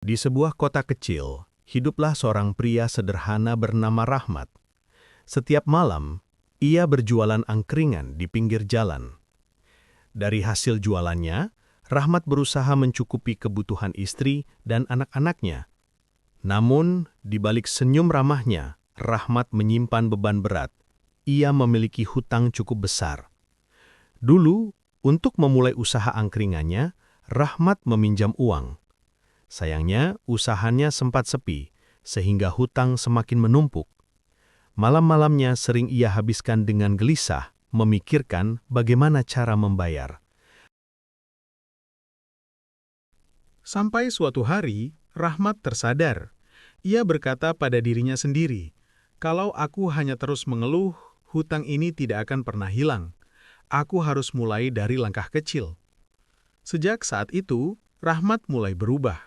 Di sebuah kota kecil, hiduplah seorang pria sederhana bernama Rahmat. Setiap malam, ia berjualan angkringan di pinggir jalan. Dari hasil jualannya, Rahmat berusaha mencukupi kebutuhan istri dan anak-anaknya. Namun, di balik senyum ramahnya, Rahmat menyimpan beban berat. Ia memiliki hutang cukup besar. Dulu, untuk memulai usaha angkringannya, Rahmat meminjam uang. Sayangnya, usahanya sempat sepi, sehingga hutang semakin menumpuk. Malam-malamnya sering ia habiskan dengan gelisah, memikirkan bagaimana cara membayar. Sampai suatu hari, Rahmat tersadar. Ia berkata pada dirinya sendiri, "Kalau aku hanya terus mengeluh, hutang ini tidak akan pernah hilang. Aku harus mulai dari langkah kecil." Sejak saat itu, Rahmat mulai berubah.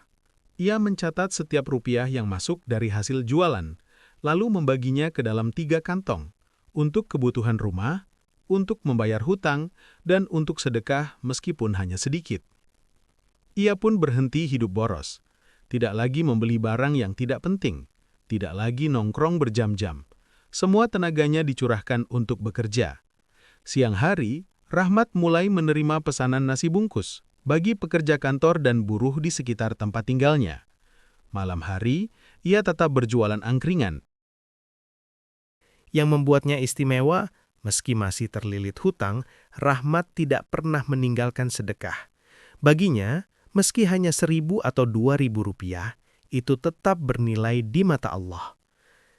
Ia mencatat setiap rupiah yang masuk dari hasil jualan, lalu membaginya ke dalam 3 kantong, untuk kebutuhan rumah, untuk membayar hutang, dan untuk sedekah meskipun hanya sedikit. Ia pun berhenti hidup boros, tidak lagi membeli barang yang tidak penting, tidak lagi nongkrong berjam-jam. Semua tenaganya dicurahkan untuk bekerja. Siang hari, Rahmat mulai menerima pesanan nasi bungkus bagi pekerja kantor dan buruh di sekitar tempat tinggalnya. Malam hari, ia tetap berjualan angkringan. Yang membuatnya istimewa, meski masih terlilit hutang, Rahmat tidak pernah meninggalkan sedekah. Baginya, meski hanya 1.000 atau 2.000 rupiah, itu tetap bernilai di mata Allah.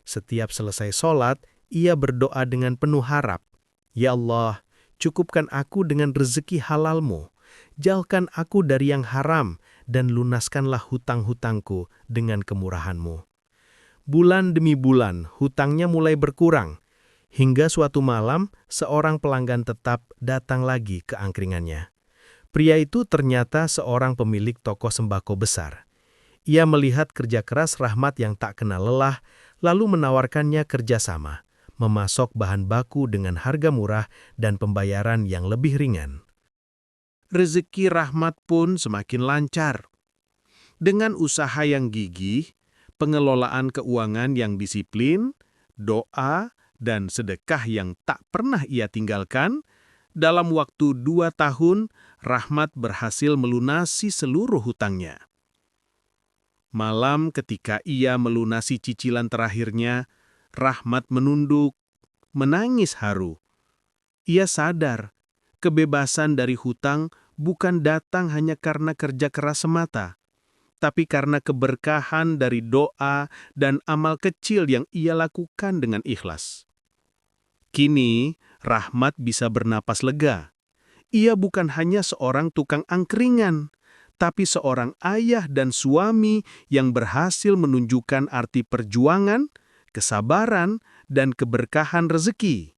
Setiap selesai sholat, ia berdoa dengan penuh harap, "Ya Allah, cukupkan aku dengan rezeki halal-Mu. Jauhkan aku dari yang haram, dan lunaskanlah hutang-hutangku dengan kemurahan-Mu." Bulan demi bulan, hutangnya mulai berkurang. Hingga suatu malam, seorang pelanggan tetap datang lagi ke angkringannya. Pria itu ternyata seorang pemilik toko sembako besar. Ia melihat kerja keras Rahmat yang tak kenal lelah, lalu menawarkannya kerjasama, memasok bahan baku dengan harga murah dan pembayaran yang lebih ringan. Rezeki Rahmat pun semakin lancar. Dengan usaha yang gigih, pengelolaan keuangan yang disiplin, doa, dan sedekah yang tak pernah ia tinggalkan, dalam waktu 2 tahun, Rahmat berhasil melunasi seluruh hutangnya. Malam ketika ia melunasi cicilan terakhirnya, Rahmat menunduk, menangis haru. Ia sadar, kebebasan dari hutang bukan datang hanya karena kerja keras semata, tapi karena keberkahan dari doa dan amal kecil yang ia lakukan dengan ikhlas. Kini, Rahmat bisa bernapas lega. Ia bukan hanya seorang tukang angkringan, tapi seorang ayah dan suami yang berhasil menunjukkan arti perjuangan, kesabaran, dan keberkahan rezeki.